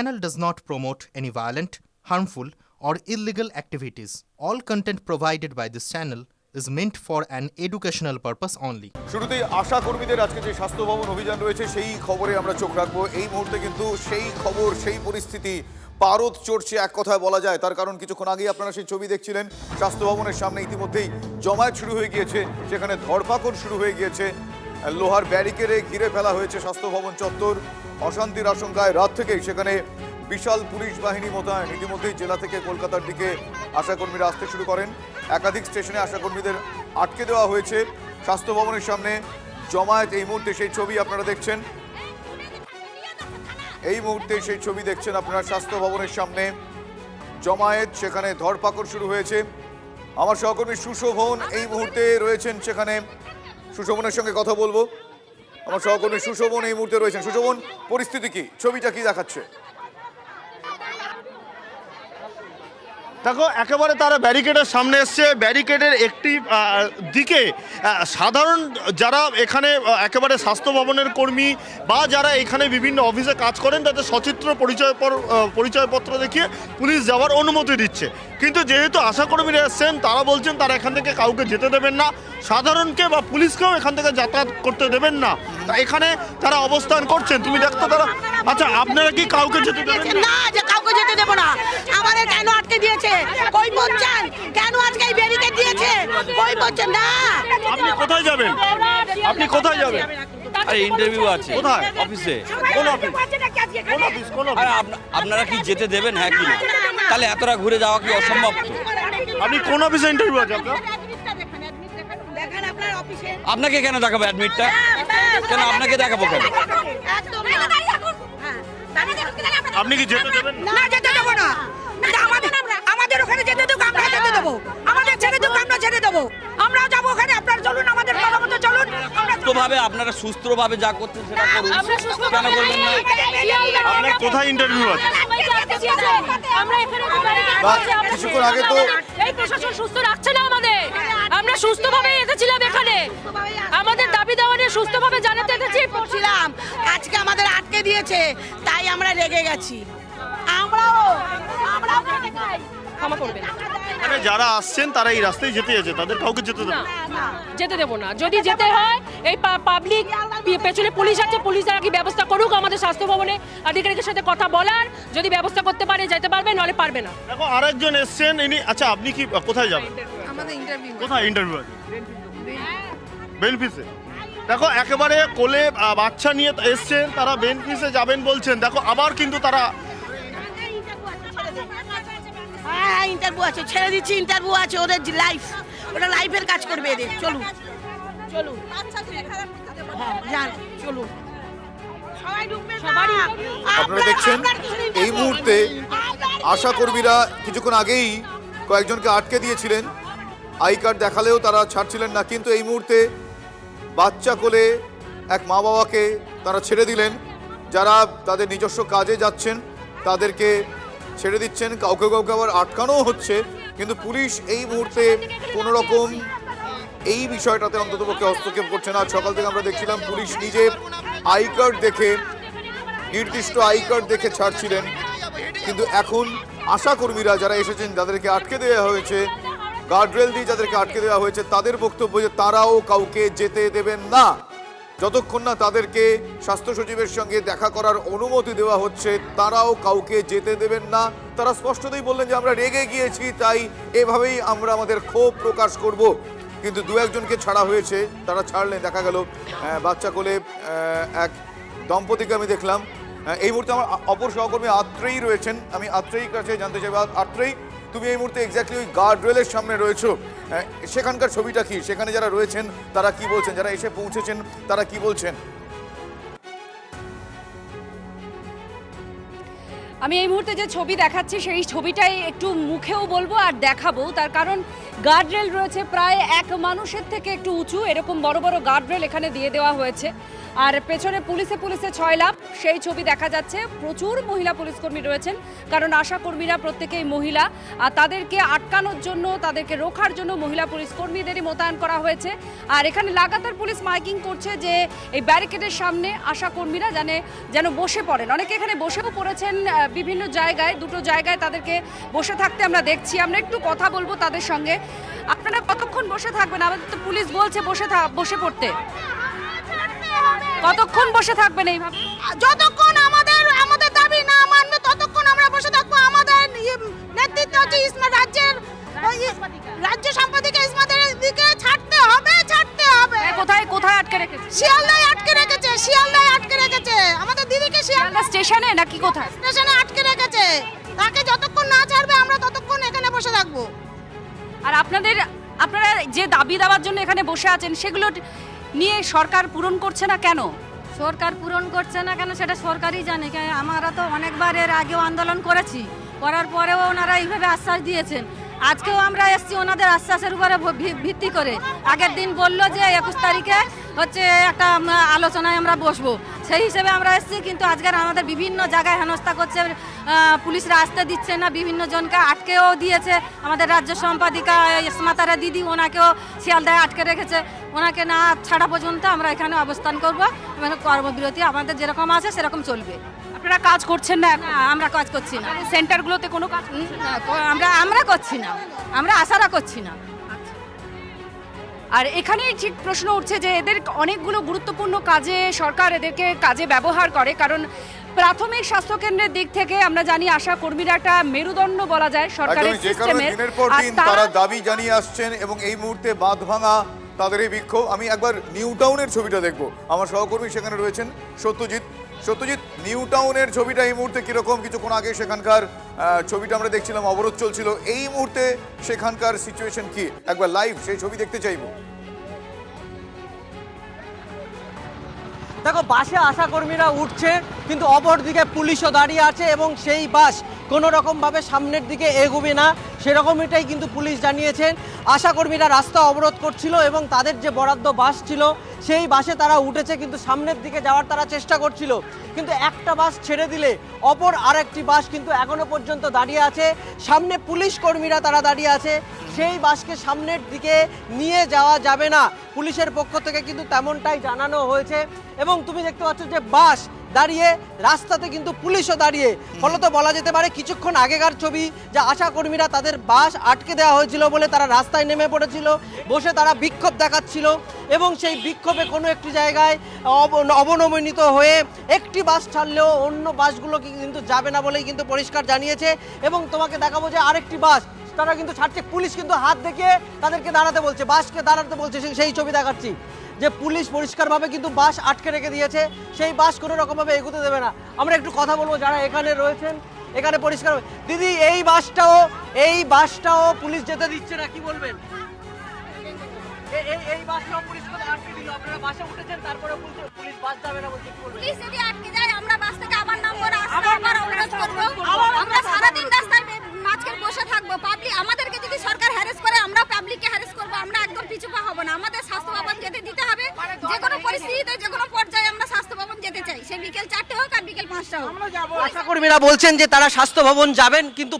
Channel does not promote any violent, harmful, or illegal activities. All content provided by this channel is meant for an educational purpose only. শুরুতেই আশা কর্মীদের আজকে যে স্বাস্থ্য ভবন অভিযান রয়েছে সেই খবরে আমরা চোখ রাখবো। এই মুহূর্তে কিন্তু সেই খবর, সেই পরিস্থিতি পারদ চড়ছে এক কথায় বলা যায়। তার কারণ কিছুক্ষণ আগেই আপনারা সেই ছবি দেখছিলেন, স্বাস্থ্য ভবনের সামনে ইতিমধ্যেই জমায়েত শুরু হয়ে গিয়েছে, সেখানে ধরপাকড় শুরু হয়ে গিয়েছে, লোহার ব্যারিকেডে ঘিরে ফেলা হয়েছে স্বাস্থ্য ভবন চত্বর। অশান্তির আশঙ্কায় রাত থেকেই সেখানে বিশাল পুলিশ বাহিনী মোতায়েন। ইতিমধ্যেই জেলা থেকে কলকাতার দিকে আশাকর্মীরা আসতে শুরু করেন। একাধিক স্টেশনে আশাকর্মীদের আটকে দেওয়া হয়েছে। স্বাস্থ্য ভবনের সামনে জমায়েত, এই মুহূর্তে সেই ছবি আপনারা দেখছেন। এই মুহূর্তে সেই ছবি দেখছেন আপনারা, স্বাস্থ্য ভবনের সামনে জমায়েত, সেখানে ধরপাকড় শুরু হয়েছে। আমার সহকর্মী সুশোভন এই মুহূর্তে রয়েছেন সেখানে, সুশোভনের সঙ্গে কথা বলবো। আমার সহকর্মী সুশোভন এই মুহূর্তে রয়েছেন। সুশোভন, পরিস্থিতি কি, ছবিটা কি দেখাচ্ছে? দেখো, একেবারে তারা ব্যারিকেডের সামনে এসছে। ব্যারিকেডের একটি দিকে সাধারণ যারা এখানে একেবারে স্বাস্থ্য ভবনের কর্মী বা যারা এখানে বিভিন্ন অফিসে কাজ করেন তাদের সচিত্র পরিচয়পত্র দেখিয়ে পুলিশ যাওয়ার অনুমতি দিচ্ছে। কিন্তু যেহেতু আশাকর্মীরা এসছেন, তারা বলছেন তারা এখান থেকে কাউকে যেতে দেবেন না, সাধারণকে বা পুলিশকেও এখান থেকে যাতায়াত করতে দেবেন না। তা এখানে তারা অবস্থান করছেন, তুমি দেখতো তারা। আচ্ছা, আপনারা কি কাউকে যেতে দেবেন না? যে কাউকে যেতে দেব না। আমাদের কেন আটকে দিয়েছে? কই পৌঁছান? কেন আজকে এই ব্যারিকেড দিয়েছে? কই পৌঁছান না? আপনি কোথায় যাবেন? আপনি কোথায় যাবেন? আরে ইন্টারভিউ আছে। কোথায়? অফিসে। কোন অফিস? কোন অফিস? আরে আপনারা কি যেতে দেবেন? হ্যাঁ কি না? তাহলে এতটা ঘুরে যাওয়া কি অসম্ভব? তো আপনি কোন অফিসে ইন্টারভিউ আছে আপনার? দেখেন আপনার অফিসে। আপনাকে কেন দেখাবো অ্যাডমিটটা? কেন আপনাকে দেখাবো কেন? একদম না। আপনি কি যেতে দেবেন? না, যেতে দেব না। আমাদের ওখানে যেতে দেবো, আমরা যেতে দেবো। আমাদের ছেড়ে দেবো, আমরা ছেড়ে দেবো। আমরাও যাবো ওখানে। আপনারা চলুন, আমাদের কথা মতো চলুন। সুস্থভাবে আপনারা সুস্থভাবে যা করছেন সেটা করুন, কেন করবেন না? আপনার কোথায় ইন্টারভিউ আছে? কিছুক্ষণ আগে তো এই প্রশাসন সুস্থ রাখছে না আমাদের। আমরা সুস্থভাবে এসেছিলাম এখানে, আমাদের দাবি দেওয়া নিয়ে সুস্থভাবে জানাতে এসেছি। পড়ছিলাম, আজকে আমাদের আটকে দিয়েছে, তাই আমরা রেগে গেছি। আমরাও খেটে খাই। ক্ষমা করবেন। মানে যারা আসছেন তারা এই রাস্তায় যেতে যেতে তাদের কাউকে যেতে দেবে না, যেতে দেবো না। যদি যেতে হয়, এই পাবলিক পেছনে পুলিশ আছে, পুলিশ দ্বারা কি ব্যবস্থা করুক, আমাদের স্বাস্থ্য ভবনে আধিকারিকের সাথে কথা বলার, যদি ব্যবস্থা করতে পারে যেতে পারবে, নাহলে পারবে না। দেখো, আরেকজন এসছেন ইনি। আচ্ছা, আপনি কি কোথায় যাবেন? আমাদের ইন্টারভিউ। কোথায় ইন্টারভিউ আছে? বেনফিসে। দেখো, একেবারে কোলে বাচ্চা নিয়ে এসছেন তারা, বেনফিসে যাবেন বলছেন। দেখো, আবার কিন্তু তারা হ্যাঁ, ইন্টারভিউ আছে, ছেড়ে দিচ্ছি। ইন্টারভিউ আছে, ওদের লাইফ, ওটা লাইফের কাজ করবে এদের। চলুন চলুন, হ্যাঁ যান, চলুন। আপনারা দেখছেন এই মুহূর্তে আশাকর্মীরা কিছুক্ষণ আগেই কয়েকজনকে আটকে দিয়েছিলেন, আই কার্ড দেখালেও তারা ছাড়ছিলেন না। কিন্তু এই মুহূর্তে বাচ্চা কোলে এক মা বাবাকে তারা ছেড়ে দিলেন। যারা তাদের নিজস্ব কাজে যাচ্ছেন তাদেরকে ছেড়ে দিচ্ছেন, কাউকে কাউকে আবার আটকানোও হচ্ছে। কিন্তু পুলিশ এই মুহূর্তে কোনো রকম এই বিষয়টাতে অন্ততপক্ষে হস্তক্ষেপ করছে না। সকাল থেকে আমরা দেখছিলাম পুলিশ নিজে আই কার্ড দেখে, নির্দিষ্ট আই কার্ড দেখে ছাড়ছিলেন। কিন্তু এখন আশাকর্মীরা যারা এসেছেন, যাদেরকে আটকে দেওয়া হয়েছে, গার্ডরেল দিয়ে যাদেরকে আটকে দেওয়া হয়েছে, তাদের বক্তব্য যে তারাও কাউকে যেতে দেবেন না যতক্ষণ না তাদেরকে স্বাস্থ্য সচিবের সঙ্গে দেখা করার অনুমতি দেওয়া হচ্ছে। তারাও কাউকে যেতে দেবেন না। তারা স্পষ্টতই বললেন যে আমরা রেগে গিয়েছি, তাই এভাবেই আমরা আমাদের ক্ষোভ প্রকাশ করব। কিন্তু দু একজনকে ছাড়া হয়েছে, তারা ছাড়লেন। দেখা গেল বাচ্চা কোলে এক দম্পতিকে আমি দেখলাম। এই মুহূর্তে আমার অপর সহকর্মী আত্রেয়ী রয়েছেন, আমি আত্রেয়ীর কাছে জানতে চাই। আত্রেয়ী, তুমি এই মুহূর্তে এক্স্যাক্টলি ওই গার্ড রেলের সামনে রয়েছো, সেখানকার ছবিটা কি? সেখানে যারা রয়েছেন তারা কি বলছেন? যারা এসে পৌঁছেছেন তারা কি বলছেন? আমি এই মুহূর্তে যে ছবি দেখাচ্ছি সেই ছবিটাই একটু মুখেও বলবো আর দেখাবো। তার কারণ গার্ডরেল রয়েছে প্রায় এক মানুষের থেকে একটু উঁচু, এরকম বড় বড় গার্ডরেল এখানে দিয়ে দেওয়া হয়েছে। আর পেছনে পুলিশে পুলিশে 6 লাখ সেই ছবি দেখা যাচ্ছে। প্রচুর মহিলা পুলিশকর্মী রয়েছেন, কারণ আশাকর্মীরা প্রত্যেকেই মহিলা, আর তাদেরকে আটকানোর জন্য, তাদেরকে রোখার জন্য মহিলা পুলিশকর্মীদেরই মোতায়েন করা হয়েছে। আর এখানে লাগাতার পুলিশ মাইকিং করছে যে এই ব্যারিকেডের সামনে আশাকর্মীরা যেন বসে পড়েন। অনেকে এখানে বসেও পড়েছেন বিভিন্ন জায়গায়, দুটো জায়গায় তাদেরকে বসে থাকতে আমরা দেখছি। আমরা একটু কথা বলবো তাদের সঙ্গে। আপনারা কতক্ষণ বসে থাকবেন? আমাদের তো পুলিশ বলছে বসে পড়তে। কতক্ষণ বসে থাকবেন এইভাবে? যতক্ষণ আমাদের দাবি না মানবে ততক্ষণ আমরা বসে থাকবো। আমাদের নেতৃত্ব হচ্ছে রাজ্য সম্পাদিকা ইসমাতের দিকে ছাড়তে হবে। কোথায় আটকে রেখেছে? শিয়ালদায় আটকে রেখেছে আমাদের দিদিকে। শিয়ালদা স্টেশনে নাকি কোথায়? স্টেশনে আটকে রেখেছে। তাকে যতক্ষণ না ছাড়বে আমরা ততক্ষণ এখানে বসে থাকবো। আর আপনারা যে দাবি দেওয়ার জন্য এখানে বসে আছেন, সেগুলো নিয়ে সরকার পূরণ করছে না কেন? সরকার পূরণ করছে না কেন সেটা সরকারই জানে। আমরা তো অনেকবার এর আগেও আন্দোলন করার পরেও ওনারা এইভাবে আশ্বাস দিয়েছেন। আজকেও আমরা এসছি ওনাদের আশ্বাসের উপরে ভিত্তি করে। আগের দিন বললো যে 21 তারিখে হচ্ছে একটা আলোচনায় আমরা বসবো, সেই হিসেবে আমরা এসছি। কিন্তু আজকের আমাদের বিভিন্ন জায়গায় হেনস্থা করছে, পুলিশরা আসতে দিচ্ছে না, বিভিন্ন জনকে আটকেও দিয়েছে। আমাদের রাজ্য সম্পাদিকা ইসমাতারা দিদি, ওনাকেও শিয়ালদায় আটকে রেখেছে। ওনাকে না ছাড়া পর্যন্ত আমরা এখানে অবস্থান করবো এবং কর্মবিরতি আমাদের যেরকম আছে সেরকম চলবে। আপনারা কাজ করছেন না? আমরা কাজ করছি না। সেন্টারগুলোতে কোনো কাজ আমরা করছি না, আমরা আশারা করছি না। আর এখানেই ঠিক প্রশ্ন উঠছে যে এদের অনেকগুলো গুরুত্বপূর্ণ কাজে সরকার এদেরকে কাজে ব্যবহার করে। কারণ প্রাথমিক স্বাস্থ্যকেন্দ্রের দিক থেকে আমরা জানি আশা কর্মীরা একটা মেরুদণ্ড বলা যায় সরকারের সিস্টেমের। দিনের পর দিন তারা দাবি জানিয়ে আসছেন এবং এই মুহূর্তে বাঁধ ভাঙা তাদের এই বিক্ষোভ। আমি একবার নিউ টাউনের ছবিটা দেখবো, আমার সহকর্মী সেখানে রয়েছেন সত্যজিৎ। নিউ টাউনের ছবিটা এই মুহূর্তে কিরকম? কিছুক্ষণ আগে সেখানকার ছবিটা আমরা দেখছিলাম, অবরোধ চলছিল। এই মুহূর্তে সেখানকার সিচুয়েশন কি? একবার লাইভ সেই ছবি দেখতে চাইবো। দেখো, বাসে আশাকর্মীরা উঠছে, কিন্তু অপরদিকে পুলিশও দাঁড়িয়ে আছে এবং সেই বাস কোনো রকমভাবে সামনের দিকে এগোবে না, সেরকমটাই কিন্তু পুলিশ জানিয়েছেন। আশাকর্মীরা রাস্তা অবরোধ করছিল এবং তাদের যে বরাদ্দ বাস ছিল সেই বাসে তারা উঠেছে, কিন্তু সামনের দিকে যাওয়ার তারা চেষ্টা করছিল। কিন্তু একটা বাস ছেড়ে দিলে অপর আরেকটি বাস কিন্তু এখনো পর্যন্ত দাঁড়িয়ে আছে। সামনে পুলিশ কর্মীরা তারা দাঁড়িয়ে আছে, সেই বাসকে সামনের দিকে নিয়ে যাওয়া যাবে না, পুলিশের পক্ষ থেকে কিন্তু তেমনটাই জানানো হয়েছে। এবং তুমি দেখতে পাচ্ছ যে বাস দাঁড়িয়ে, রাস্তাতে কিন্তু পুলিশও দাঁড়িয়ে। ফলত বলা যেতে পারে কিছুক্ষণ আগেকার ছবি, যে আশাকর্মীরা তাদের বাস আটকে দেওয়া হয়েছিল বলে তারা রাস্তায় নেমে পড়েছিল, বসে তারা বিক্ষোভ দেখাচ্ছিল এবং সেই বিক্ষোভে কোনো একটি জায়গায় অবনমিত হয়ে একটি বাস ছাড়লেও অন্য বাসগুলো কিন্তু যাবে না বলেই কিন্তু পরিষ্কার জানিয়েছে। এবং তোমাকে দেখাবো যে আরেকটি বাস তারা কিন্তু ছাড়ছে, পুলিশ কিন্তু হাত দেখিয়ে তাদেরকে দাঁড়াতে বলছে, বাসকে দাঁড়াতে বলছে। সেই ছবি দেখাচ্ছি যে পুলিশ পরিষ্কারভাবে কিন্তু বাস আটকে রেখে দিয়েছে, সেই বাস কোনো রকমভাবে এগোতে দেবে না। আমরা একটু কথা বলবো যারা এখানে রয়েছেন, এখানে পরিষ্কার। দিদি, এই বাসটাও পুলিশ যেতে দিচ্ছে না, কি বলবেন? এই বাসটাও পুলিশ আটকে দিল, আপনারা বাসে উঠেছেন, তারপরে পুলিশ বাস যাবে না বলছে, কি বলবেন? পুলিশ যদি আটকে যায় আমরা বাস থেকে আবার নামবো, আবার অবরোধ করবো। আমরা সারাদিন রাস্তায় মাঝখানে বসে থাকবো। পাবলিক আমাদেরকে যদি সরকার হ্যারাস করে, আমরা পাবলিককে হ্যারাস করবো। আমরা একদম পিছু পা হবো না। আমাদের স্বাস্থ্য ভবন যেতে দিতে হবে। যে কোনো পরিস্থিতিতে, যে কোনো পর্যায়ে আমরা স্বাস্থ্য ভবন যেতে চাই, সে বিকেল 4টে হোক আর বিকেল 5টা হোক। আশাকর্মীরা বলছেন যে তারা স্বাস্থ্য ভবন যাবেন, কিন্তু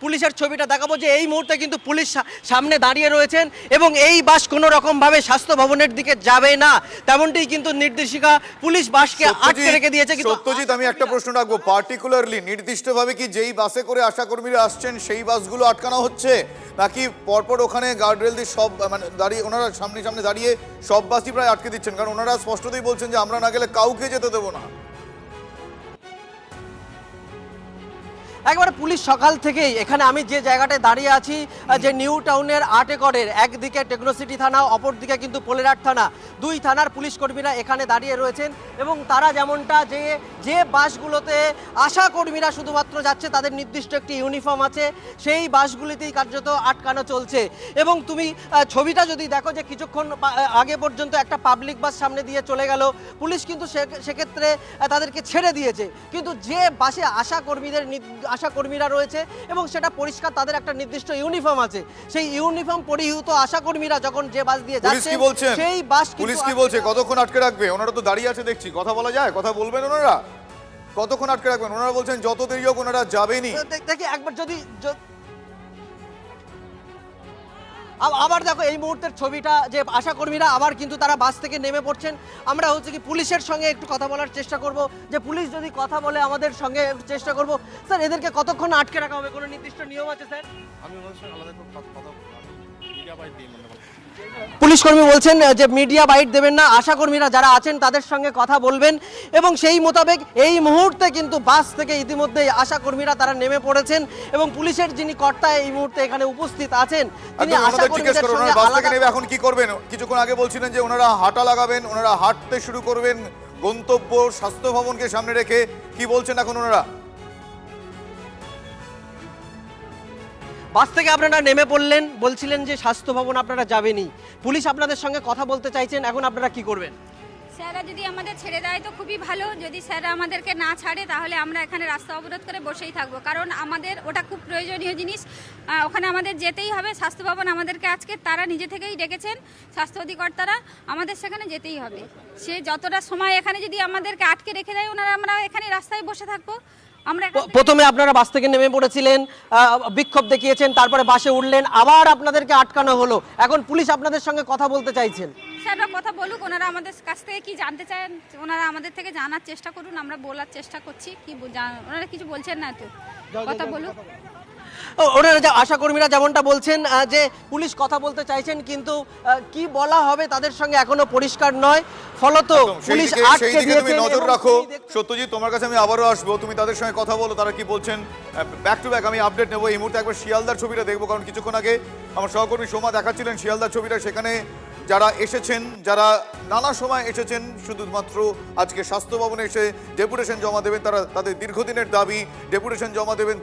পুলিশের ছবিটা দেখাবো যে এই মুহূর্তে কিন্তু পুলিশ সামনে দাঁড়িয়ে রয়েছেন এবং এই বাস কোনো রকমভাবে স্বাস্থ্য ভবনের দিকে যাবে না, তেমনটাই কিন্তু নির্দেশিকা। পুলিশ বাসকে আটকে রেখে দিয়েছে। সত্যজিৎ, আমি একটা প্রশ্ন রাখবো, পার্টিকুলারলি নির্দিষ্টভাবে কি যেই বাসে করে আশাকর্মীরা আসছেন সেই বাসগুলো আটকানো হচ্ছে, নাকি পরপর ওখানে গার্ডরেল দিয়ে সব মানে দাঁড়িয়ে ওনারা সামনে দাঁড়িয়ে সব বাসই প্রায় আটকে দিচ্ছেন? কারণ ওনারা স্পষ্টতই বলছেন যে আমরা না গেলে কাউকে যেতে দেবো না। একবারে পুলিশ সকাল থেকেই এখানে, আমি যে জায়গাটায় দাঁড়িয়ে আছি, যে নিউ টাউনের 8 একরের, একদিকে টেকনোসিটি থানা, অপরদিকে কিন্তু পোলেরহাট থানা, দুই থানার পুলিশ কর্মীরা এখানে দাঁড়িয়ে রয়েছেন। এবং তারা যেমনটা যে বাসগুলোতে আশা কর্মীরা শুধুমাত্র যাচ্ছে, তাদের নির্দিষ্ট একটি ইউনিফর্ম আছে, সেই বাসগুলিতেই কার্যত আটকানো চলছে। এবং তুমি ছবিটা যদি দেখো যে কিছুক্ষণ আগে পর্যন্ত একটা পাবলিক বাস সামনে দিয়ে চলে গেল, পুলিশ কিন্তু সেক্ষেত্রে তাদেরকে ছেড়ে দিয়েছে। কিন্তু যে বাসে আশা কর্মীদের আশা কর্মীরা রয়েছে এবং সেটা পরিষ্কার, তাদের একটা নির্দিষ্ট ইউনিফর্ম আছে। সেই ইউনিফর্ম পরিহিত আশা কর্মীরা যখন যে বাস দিয়ে পুলিশ যাচ্ছে কি বলছেন? সেই বাস পুলিশ কি বলছে? কতক্ষণ আটকে রাখবে? ওনারা তো দাঁড়িয়ে আছে দেখছি, কথা বলা যায়? কথা বলবেন ওনারা? কতক্ষণ আটকে রাখবেন? ওনারা বলছেন যত দেরি হোক ওনারা যাবেনই। দেখি একবার যদি আবার দেখো এই মুহূর্তের ছবিটা, যে আশা কর্মীরা আবার কিন্তু তারা বাস থেকে নেমে পড়ছেন। আমরা হচ্ছে কি পুলিশের সঙ্গে একটু কথা বলার চেষ্টা করব, যে পুলিশ যদি কথা বলে আমাদের সঙ্গে একটু চেষ্টা করব। স্যার, এদেরকে কতক্ষণ আটকে রাখা হবে? কোনো নির্দিষ্ট নিয়ম আছে স্যার? পুলিশ কর্মী বলছেন যে মিডিয়া বাইট দেবেন না, আশা কর্মীরা যারা আছেন তাদের সঙ্গে কথা বলবেন এবং সেই মোতাবেক এই মুহূর্তে কিন্তু বাস থেকে ইতিমধ্যেই আশা কর্মীরা তারা নেমে পড়েছেন এবং পুলিশের যিনি কর্তা এই মুহূর্তে এখানে উপস্থিত আছেন তিনি আশা কর্মীদের সঙ্গে বাস থেকে নেমে এখন কি করবেন? কিছুক্ষণ আগে বলছিলেন যে ওনারা হাঁটা লাগাবেন, ওনারা হাঁটতে শুরু করবেন গন্তব্য স্বাস্থ্য ভবনকে সামনে রেখে। কি বলছেন এখন ওনারা? বাস থেকে আপনারা নেমে পড়লেন, বলছিলেন যে স্বাস্থ্য ভবন আপনারা যাবেনই, পুলিশ আপনাদের সঙ্গে কথা বলতে চাইছেন, এখন আপনারা কি করবেন? স্যাররা যদি আমাদের ছেড়ে দেয় তো খুবই ভালো, যদি স্যাররা আমাদেরকে না ছাড়ে তাহলে আমরা এখানে রাস্তা অবরোধ করে বসেই থাকবো, কারণ আমাদের ওটা খুব প্রয়োজনীয় জিনিস। ওখানে আমাদের যেতেই হবে। স্বাস্থ্য ভবন আমাদেরকে আজকে তারা নিজে থেকেই ডেকেছেন, স্বাস্থ্য অধিকর্তারা, আমাদের সেখানে যেতেই হবে। সে যতটা সময় এখানে যদি আমাদেরকে আটকে রেখে দেয় ওনারা, আমরা এখানে রাস্তায় বসে থাকবো। আমরা প্রথমে আপনারা বাস থেকে নেমে পড়েছিলেন, বিক্ষোভ দেখিয়েছেন, তারপরে বাসে উঠলেন, আবার আপনাদেরকে আটকানো হলো, এখন পুলিশ আপনাদের সঙ্গে কথা বলতে চাইছেন। স্যাররা কথা বলুক, ওনারা আমাদের কাছ থেকে কি জানতে চান ওনারা আমাদের থেকে জানার চেষ্টা করুন, আমরা বলার চেষ্টা করছি। কি ওনারা কিছু বলছেন না, তো কথা বলুক। ওনারা আশা কর্মীরা যেমনটা বলছেন যে পুলিশ কথা বলতে চাইছেন, কিন্তু কি বলা হবে তাদের সঙ্গে এখনো পরিষ্কার নয়, ফলত পুলিশ আটকে দিয়েছে। নজর রাখো সত্যজিৎ, তোমার কাছে আমি আবারও আসবো, তুমি তাদের সঙ্গে কথা বলো তারা কি বলছেন। ব্যাক টু ব্যাক আমি আপডেট নেবো। এই মুহূর্তে একবার শিয়ালদার ছবিটা দেখবো, কারণ কিছুক্ষণ আগে আমার সহকর্মী সোমা দেখাচ্ছিলেন শিয়ালদার ছবিটা। সেখানে যারা এসেছেন, যারা নানা সময় এসেছেন, শুধুমাত্র আজকে স্বাস্থ্য ভবনে এসে ডেপুটেশন জমা দেবেন, তারা তাদের দীর্ঘদিনের দাবি ডেপুটেশন জমা দেবেন,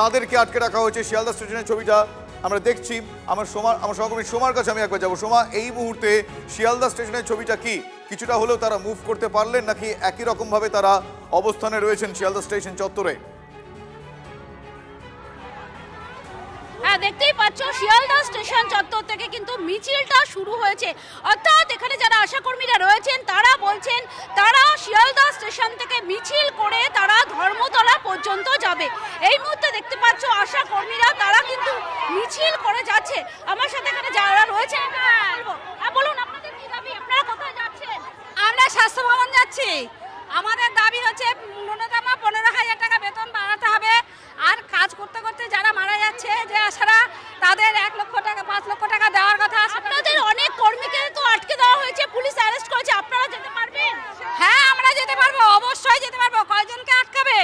তাদেরকে আটকে রাখা হয়েছে। শিয়ালদা স্টেশনের ছবিটা আমরা দেখছি। আমার সহকর্মী সোমার কাছে আমি একবার যাবো। সোমা, এই মুহূর্তে শিয়ালদা স্টেশনের ছবিটা কি? কিছুটা হলেও তারা মুভ করতে পারলেন নাকি একই রকমভাবে তারা অবস্থানে রয়েছেন শিয়ালদা স্টেশন চত্বরে? হ্যাঁ, দেখতেই পাচ্ছ শিয়ালদা স্টেশন চত্বর থেকে কিন্তু মিছিলটা শুরু হয়েছে। অর্থাৎ এখানে যারা আশাকর্মীরা রয়েছেন তারা বলছেন তারা শিয়ালদা স্টেশন থেকে মিছিল করে তারা ধর্মতলা পর্যন্ত যাবে। এই মুহূর্তে দেখতে পাচ্ছ আশাকর্মীরা তারা কিন্তু মিছিল করে যাচ্ছে। আমার সাথে এখানে যারা রয়েছে, বলুন আপনাদের কি দাবি, আপনারা কোথায় যাচ্ছেন? আমরা স্বাস্থ্য ভবন যাচ্ছি। আমাদের দাবি হচ্ছে ন্যূনতম 15,000 টাকা বেতন বাড়াতে হবে। আর কাজ করতে করতে যারা মারা যাচ্ছে, যে আশারা, তাদের 1 লক্ষ টাকা 5 লক্ষ টাকা দেওয়ার কথা। আপনাদের অনেক কর্মীকে তো আটকে দেওয়া হয়েছে, পুলিশ অ্যারেস্ট করেছে, আপনারা যেতে পারবেন? হ্যাঁ, আমরা যেতে পারবো, অবশ্যই যেতে পারবো। কয়জনকে আটকাবে?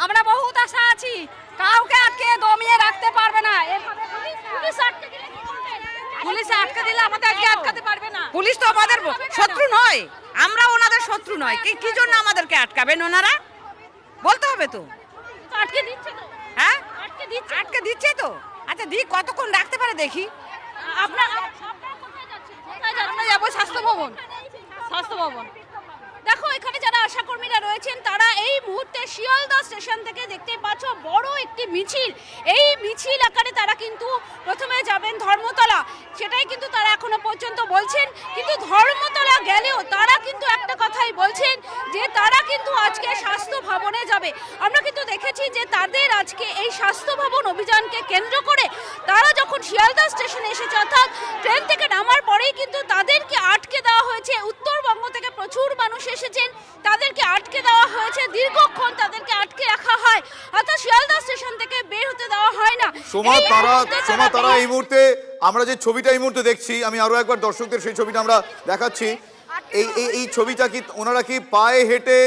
আমরা বহুত আশা আছি, কাউকে আটকে দমিয়ে রাখতে পারবে না। পুলিশ আটকে দিলে আমাদের আটকাতে পারবে না। পুলিশ তো আমাদের শত্রু নয়, আমরা ওনাদের শত্রু নয়। কি জন্য আমাদেরকে আটকাবেন ওনারা? বলতে হবে তো। আটকে দিচ্ছে তো। হ্যাঁ, আটকে দিচ্ছে তো। আচ্ছা, কতক্ষণ রাখতে পারে দেখি। আপনারা কোথায় যাচ্ছেন? আমরা যাবো স্বাস্থ্য ভবন। স্বাস্থ্য ভবন। দেখো এখানে যারা আশাকর্মীরা রয়েছেন তারা এই মুহূর্তে শিয়ালদা স্টেশন থেকে দেখতে পাচ্ছ বড় একটি মিছিল। এই মিছিল আকারে তারা কিন্তু প্রথমে যাবেন ধর্মতলা, সেটাই কিন্তু তারা এখনো পর্যন্ত বলছেন। কিন্তু ধর্মতলা গেলেও তারা কিন্তু একটা কথাই বলছেন যে তারা কিন্তু আজকে স্বাস্থ্য ভবনে যাবে। আমরা কিন্তু দেখেছি যে তাদের আজকে এই স্বাস্থ্য ভবন অভিযানকে কেন্দ্র করে তারা যখন শিয়ালদা স্টেশনে এসেছে, অর্থাৎ ট্রেন থেকে নামার পরেই কিন্তু তাদেরকে আটকে দেওয়া হয়েছে। উত্তরবঙ্গ থেকে প্রচুর মানুষ এসেছেন, তাদেরকে আটকে দেওয়া হয়েছে, দীর্ঘক্ষণ তাদেরকে আটকে রাখা হয়, অর্থাৎ শিয়ালদা স্টেশন থেকে বের হতে দেওয়া হয় না। সোমা, তারা এই মুহূর্তে আমরা যে ছবিটা এই মুহূর্তে দেখছি, আমি আরো একবার দর্শকদের সেই ছবিটা আমরা দেখাচ্ছি। এই ছবিটা কি ওনারা কি পায়ে হেঁটে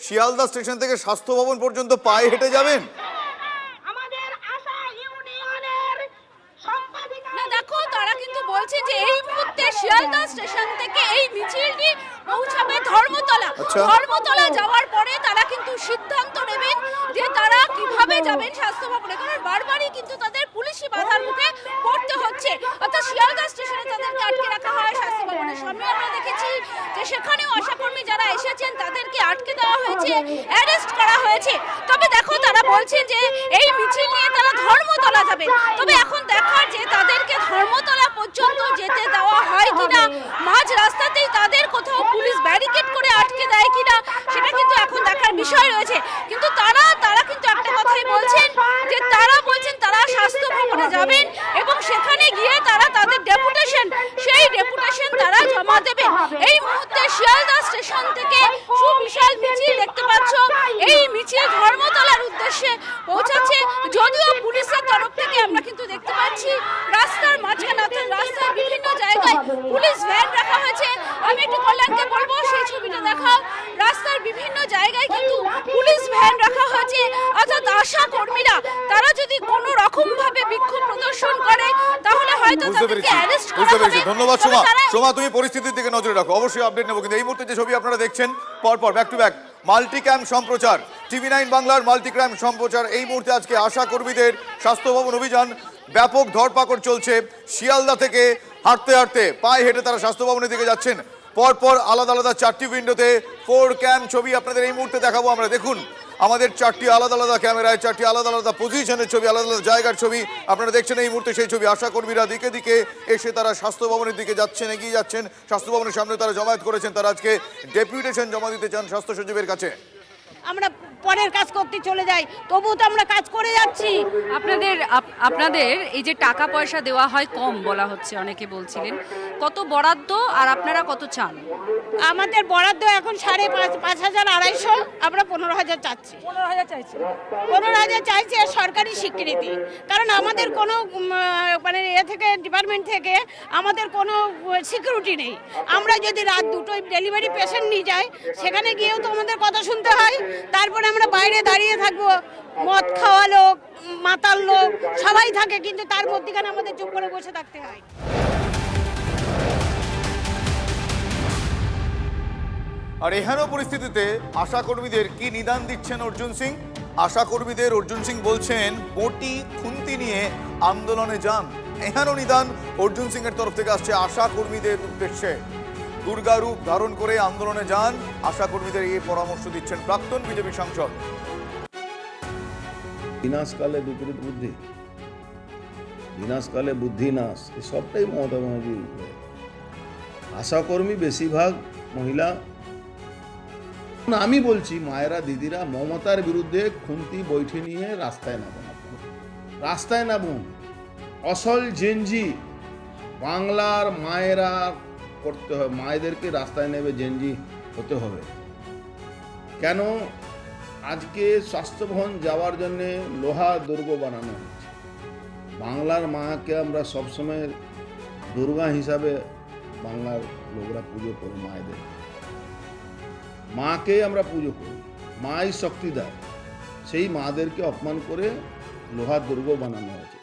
শিয়ালদা স্টেশন থেকে স্বাস্থ্য ভবন পর্যন্ত পায়ে হেঁটে যাবেন? দেখো তারা কিন্তু বলছে যে এই মুহূর্তে শিয়ালদা স্টেশন থেকে এই মিছিলটি পৌঁছাবে ধর্মতলা। ধর্মতলা যাওয়ার পরে তারা কিন্তু সিদ্ধান্ত নেবেন যে তারা কিভাবে কিভাবে যাবেন স্বাস্থ্য ভবনে, কারণ বারবারই কিন্তু তাদের পুলিশি বাধার মুখে পড়তে হচ্ছে। অর্থাৎ শিয়ালদা স্টেশনে তাদেরকে আটকে রাখা হয় স্বাস্থ্য ভবনের সামনে। আমরা দেখেছি যে সেখানেও আশাকর্মী যারা এসেছেন তাদেরকে আটকে দেওয়া হয়েছে, অ্যারেস্ট করা হয়েছে। তবে দেখো তারা বলছেন যে এই মিছিল নিয়ে তারা ধর্মতলা যাবেন। তবে এখন দেখার যে তাদেরকে ধর্মতলা পর্যন্ত যেতে দেওয়া হয় কিনা, মাঝ রাস্তাতেই তাদের কোথাও পুলিশ ব্যারিকেড করে আটকে দেয় কিনা, সেটা কিন্তু এখন দেখার বিষয় রয়েছে। কিন্তু তারা কিন্তু একটা কথাই বলছেন যে তারা বলছেন তারা স্বাস্থ্য ভবনে যাবেন এবং সেখানে গিয়ে তারা তাদের ডেপুটেশন, সেই ডেপুটেশন তারা জমা দেবেন। এই মুহূর্তে শিয়ালদা স্টেশন থেকে সুবিশাল মিছিল দেখতে পাচ্ছ। এই মিছিল ধর্মতলার উদ্দেশ্যে পৌঁছাচ্ছে, যদিও পুলিশের তরফ থেকে আমরা কিন্তু দেখতে পাচ্ছি রাস্তার মাঝখানে অর্থাৎ রাস্তার বিভিন্ন জায়গায় পুলিশ ভ্যান রাখা হয়েছে। আমি একটু কল্যাণকে বলবো সেই ছবিটা দেখাও। রাস্তার বিভিন্ন জায়গায় কিন্তু পুলিশ ভ্যান রাখা হয়েছে। অর্থাৎ আশা কর্মীরা তারা যদি কোনো রকম ভাবে বিক্ষোভ প্রদর্শন করে তাহলে হয়তো তাদেরকে অ্যারেস্ট করা হবে। ধন্যবাদ সোমা। সোমা, তুমি পরিস্থিতির দিকে নজরে রাখো, অবশ্যই আপডেট নেবো। কিন্তু এই মুহূর্তে যে ছবি আপনারা দেখছেন পরপর back to back multi camp সম্প্রচার, TV9 বাংলার মাল্টি ক্যাম্প সম্প্রচার। এই মুহূর্তে আজকে আশা কর্মীদের স্বাস্থ্য ভবন অভিযান, ব্যাপক ধরপাকড় চলছে। শিয়ালদা থেকে হাঁটতে হাঁটতে পায়ে হেঁটে তারা স্বাস্থ্য ভবনের দিকে যাচ্ছেন। পরপর আলাদা আলাদা 4টি উইন্ডোতে 4 ক্যাম্প ছবি আপনাদের এই মুহূর্তে দেখাবো আমরা। দেখুন আমাদের 4টি আলাদা আলাদা ক্যামেরায় 4টি আলাদা আলাদা পজিশনের ছবি, আলাদা আলাদা জায়গার ছবি আপনারা দেখছেন এই মুহূর্তে। সেই ছবি আশা কর্মীরা দিকে দিকে এসে তারা স্বাস্থ্য ভবনের দিকে যাচ্ছেন, এগিয়ে যাচ্ছেন। স্বাস্থ্য ভবনের সামনে তারা জমায়েত করেছেন। তারা আজকে ডেপুটেশন জমা দিতে চান স্বাস্থ্য সচিবের কাছে। আমরা পরের কাজ করতে চলে যাই, তবুও তো আমরা কাজ করে যাচ্ছি। আপনাদের এই যে টাকা পয়সা দেওয়া হয় কম বলা হচ্ছে, অনেকে বলছিলেন, কত বরাদ্দ আর আপনারা কত চান? আমাদের বরাদ্দ এখন 5,500, 250, আমরা 15,000 চাচ্ছি। 15,000 চাইছি আর সরকারি স্বীকৃতি। কারণ আমাদের কোনো মানে থেকে ডিপার্টমেন্ট থেকে আমাদের কোনো সিকিউরিটি নেই। আমরা যদি রাত 2টোয় ডেলিভারি পেশেন্ট নিয়ে যাই, সেখানে গিয়েও তো আমাদের কথা শুনতে হয়। তারপরে আমরা বাইরে দাঁড়িয়ে থাকবো, মদ খাওয়া লোক, মাতাল লোক সবাই থাকে, কিন্তু তার মধ্যেখানে আমাদের চুপ করে বসে থাকতে হয়। আর এহেন পরিস্থিতিতে আশা কর্মীদের কি নিদান দিচ্ছেন অর্জুন সিং? আশা কর্মীদের অর্জুন সিং বলছেন বটি খুন্তি নিয়ে আন্দোলনে যান। এহেন নিদান অর্জুন সিং এর তরফ থেকে আসছে আশা কর্মীদের উদ্দেশ্যে। দুর্গা রূপ ধারণ করে আন্দোলনে যান আশা কর্মীদের, এই পরামর্শ দিচ্ছেন প্রাক্তন বিজেপি সাংসদ। বিনাশকালে বিপরীত বুদ্ধি, বিনাশকালে বুদ্ধি নাশ, এই সবটাই মমতা ব্যানার্জির উপরে। আশাকর্মী বেশিরভাগ মহিলা। আমি বলছি মায়েরা, দিদিরা, মমতার বিরুদ্ধে খুন্তি বৈঠি নিয়ে রাস্তায় নামুন, রাস্তায় নামুন। আসল জেনজি বাংলার মায়েরা করতে হবে, মায়েদেরকে রাস্তায় নেবে জেনজি হতে হবে। কেন আজকে স্বাস্থ্য ভবন যাওয়ার জন্যে লোহা দুর্গ বানানো হচ্ছে। বাংলার মাকে আমরা সবসময় দুর্গা হিসাবে বাংলার লোকরা পুজো করি, মায়েদের মাকে আমরা পুজো করি, মাই শক্তি দেয়। সেই মাদেরকে অপমান করে লোহার দুর্গ বানানো হয়েছে।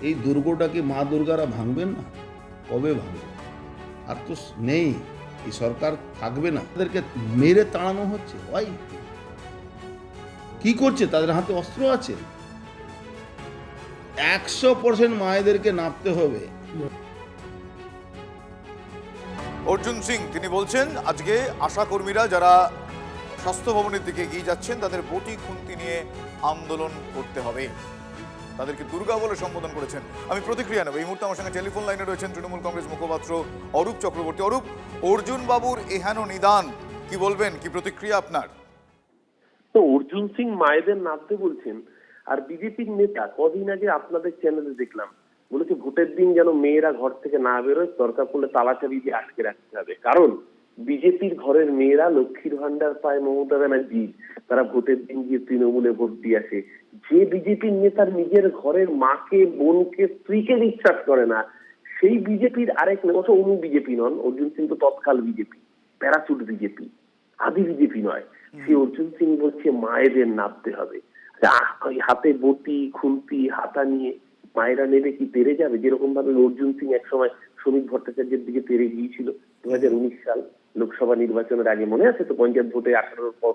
এই দুর্গটাকে মা দুর্গারা ভাঙবেন না? কবে ভাঙবে? আর তো নেই, এই সরকার থাকবে না। তাদেরকে মেরে তাড়ানো হচ্ছে। ওই কি করছে? তাদের হাতে অস্ত্র আছে। 100% মায়েদেরকে নাপতে হবে। অর্জুন সিং তিনি বলছেন আজকে আশা কর্মীরা যারা স্বাস্থ্য ভবনের দিকে এগিয়ে যাচ্ছেন তাদের বটি খুন্তি নিয়ে আন্দোলন করতে হবে, তাদেরকে দুর্গা বলে সম্বোধন করেছেন। আমি প্রতিক্রিয়া নেব। এই মুহূর্তে আমার সঙ্গে টেলিফোন লাইনে রয়েছেন তৃণমূল কংগ্রেস মুখপাত্র অরূপ চক্রবর্তী। অরূপ, অর্জুন বাবুর এহেন নিদান কি বলবেন, কি প্রতিক্রিয়া আপনার? তো অর্জুন সিং মায়েদের নামতে বলছেন, আর বিজেপির নেতা কদিন আগে আপনাদের চ্যানেলে দেখলাম বলেছে ভোটের দিন যেন মেয়েরা ঘর থেকে না বেরোয়, দরকার পড়লে তালা চাবি দিয়ে আটকে রাখতে হবে। কারণ বিজেপির ঘরের মেয়েরা লক্ষ্মীর ভান্ডার পায় মমতা ব্যানার্জি, তারা ভোটের দিন গিয়ে তৃণমূলে ভোট দিয়ে আসে। যে বিজেপির নেতার নিজের ঘরের মাকে, বোনকে, স্ত্রীকে বিশ্বাস করে না, সেই বিজেপির আরেক নেতা অনু বিজেপি নন, অর্জুন সিং তো তৎকাল বিজেপি, প্যারাচুট বিজেপি, আদি বিজেপি নয়। সে অর্জুন সিং বলছে মায়েদের নামতে হবে। হাতে বটি খুন্তি হাতা নিয়ে মায়েরা নেবে কি পেরে যাবে? যেরকম ভাবে অর্জুন সিং একসময় শ্রমিক ভট্টাচার্যের দিকে পেরে গিয়েছিল 2019 সাল লোকসভা নির্বাচনের আগে, মনে আছে তো? পঞ্চায়েত ভোটে 18 পর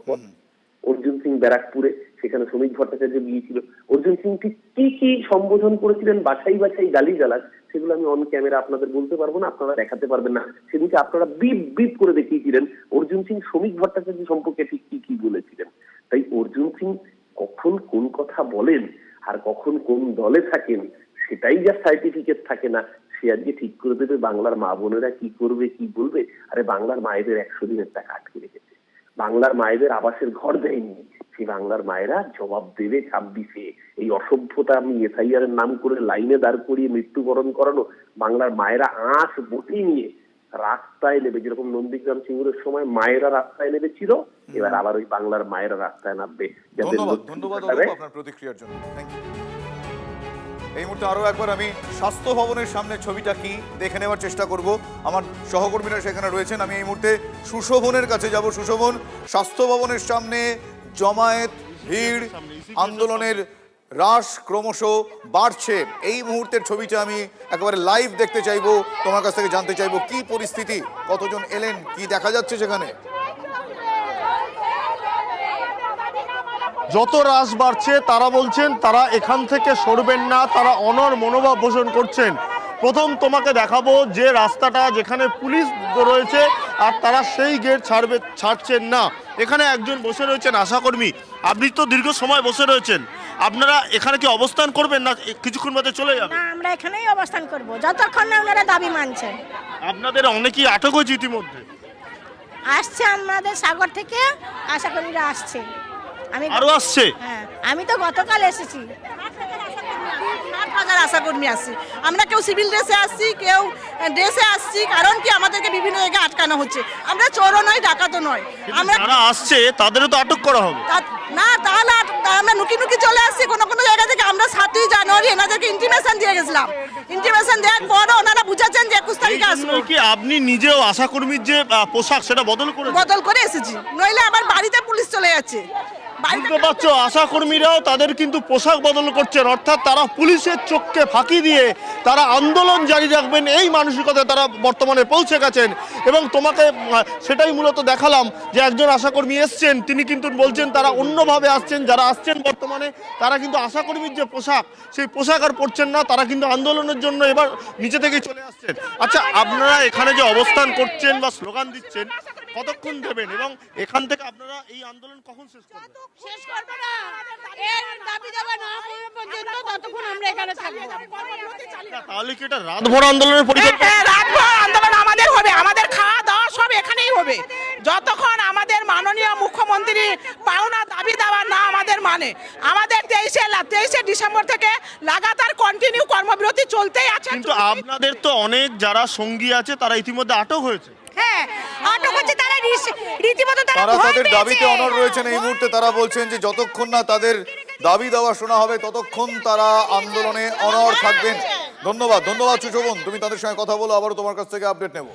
অর্জুন সিং ব্যারাকপুরে, সেখানে শ্রমিক ভট্টাচার্য গিয়েছিল। অর্জুন সিং ঠিক কি কি সম্বোধন করেছিলেন, বাছাই বাছাই গালিগালাজ, সেগুলো আমি অন ক্যামেরা আপনাদের বলতে পারবো না, আপনারা দেখাতে পারবেন না। সেদিনকে আপনারা বিপ বিপ করে দেখিয়েছিলেন অর্জুন সিং শ্রমিক ভট্টাচার্য সম্পর্কে ঠিক কি কি বলেছিলেন। তাই অর্জুন সিং কখন কোন কথা বলেন আর কখন কোন দলে থাকেন সেটাই যা সার্টিফিকেট থাকে না, সে আজকে ঠিক করে দেবে বাংলার মা বোনেরা কি করবে কি বলবে। আরে বাংলার মায়েদের 100 দিনের টাকা আটকে রেখেছে, বাংলার মায়েদের আবাসের ঘর দেয়নি, সেই বাংলার মায়েরা জবাব দেবে 26-এ। এই অসভ্যতা আমি এসআইআর এর নাম করে লাইনে দাঁড় করিয়ে মৃত্যুবরণ করানো, বাংলার মায়েরা আঁচ বটি নিয়ে রাস্তায় নেবে, যেরকম নন্দীগ্রাম সিঙ্গুরের সময় মায়েরা রাস্তায় নেমেছিল, এবার আবার ওই বাংলার মায়েরা রাস্তায় নামবে। ধন্যবাদ আপনার প্রতিক্রিয়ার জন্য। Thank you. এই মুহূর্তে আরো একবার আমি স্বাস্থ্য ভবনের সামনে ছবিটা কি দেখে নেওয়ার চেষ্টা করব। আমার সহকর্মীরা সেখানে রয়েছেন। আমি এই মুহূর্তে সুশোভনের কাছে যাব। সুশোভন, স্বাস্থ্য ভবনের সামনে জমায়েত, ভিড়, আন্দোলনের হ্রাস ক্রমশ বাড়ছে, এই মুহূর্তের ছবিটা আমি একেবারে লাইভ দেখতে চাইবো। তোমার কাছ থেকে জানতে চাইবো কি পরিস্থিতি, কতজন এলেন, কি দেখা যাচ্ছে সেখানে। যত হ্রাস বাড়ছে তারা বলছেন তারা এখান থেকে সরবেন না, তারা অনড় মনোভাব পোষণ করছেন। প্রথম তোমাকে দেখাবো যে রাস্তাটা যেখানে পুলিশ রয়েছে আর তারা সেই গেট ছাড়ছেন না। এখানে একজন বসে রয়েছেন আশাকর্মী, আপনি তো দীর্ঘ সময় বসে রয়েছেন, আপনারা এখানে কি অবস্থান করবেন না কিছুক্ষণ বাদে চলে যাবেন? না, আমরা এখানেই অবস্থান করব যতক্ষণ না ওনারা দাবি মানছেন। আপনাদের অনেকেই আটক হয়েছে ইতিমধ্যে? আসছে আমাদের সাগর থেকে আশাকর্মীরা আসছে। আরো আসছে? হ্যাঁ, আমি তো গতকাল এসেছি। 8,000 আশাকর্মী আসছি আমরা, কেউ সিভিল ড্রেসে আসছি, কেউ ড্রেসে আসছি। কারণ কি আমাদেরকে বিভিন্ন জায়গায় আটকানো হচ্ছে, আমরা চোরও নয় ডাকাতও নয়। আমরা যারা আসছে তাদেরও তো আটক করা হবে না, তাহলে আমরা নুকি নুকি চলে আসছি কোনো কোনো জায়গা থেকে। আমরা 7ই জানুয়ারি এনাদেরকে ইন্টিমেশন দিয়ে গেছিলাম, ইন্টিমেশন দেওয়ার পর ওনারা বুঝাচ্ছেন যে 21 তারিখে আসবো। কি আপনি নিজেও আশাকর্মীর যে পোশাক সেটা বদল করে এসেছি, নইলে আবার বাড়িতে পুলিশ চলে যাচ্ছে। বুঝতে পারছো, আশাকর্মীরাও তাদের কিন্তু পোশাক বদল করছেন, অর্থাৎ তারা পুলিশের চোখকে ফাঁকি দিয়ে তারা আন্দোলন জারি রাখবেন, এই মানসিকতায় তারা বর্তমানে পৌঁছে গেছেন। এবং তোমাকে সেটাই মূলত দেখালাম যে একজন আশাকর্মী এসছেন, তিনি কিন্তু বলছেন তারা অন্যভাবে আসছেন, যারা আসছেন বর্তমানে তারা কিন্তু আশাকর্মীর যে পোশাক সেই পোশাক আর পরছেন না, তারা কিন্তু আন্দোলনের জন্য এবার নিচে থেকেই চলে আসছেন। আচ্ছা, আপনারা এখানে যে অবস্থান করছেন বা স্লোগান দিচ্ছেন কতক্ষণ দেবেন এবং এখান থেকে আপনারা এই আন্দোলন কখন শেষ করবেন? শেষ করব না, এর দাবি দেওয়া না হওয়া পর্যন্ত ততক্ষণ আমরা এখানে থাকব। তাহলে কি এটা রাতভর আন্দোলনের পরিকল্পনা? হ্যাঁ, রাতভর আন্দোলন আমাদের হবে, আমাদের খাওয়া দাওয়া সব এখানেই হবে, যতক্ষণ আমাদের মাননীয় মুখ্যমন্ত্রী পাওনা দাবি দেওয়া না আমাদের মানে। আমাদের 23শে ডিসেম্বর থেকে লাগাতার কন্টিনিউ কর্মবিরতি চলতেই আছে। কিন্তু আপনাদের তো অনেক যারা সঙ্গী আছে তারা ইতিমধ্যে আটক হয়েছে। হ্যাঁ, আটক হচ্ছে, তারা রীতিমতো তারা তাদের দাবিতে অনড় রয়েছেন। এই মুহূর্তে তারা বলছেন যে যতক্ষণ না তাদের দাবি দেওয়া শোনা হবে ততক্ষণ তারা আন্দোলনে অনড় থাকবেন। ধন্যবাদ সুশোভন, তুমি তাদের সঙ্গে কথা বলো, আবারও তোমার কাছ থেকে আপডেট নেব।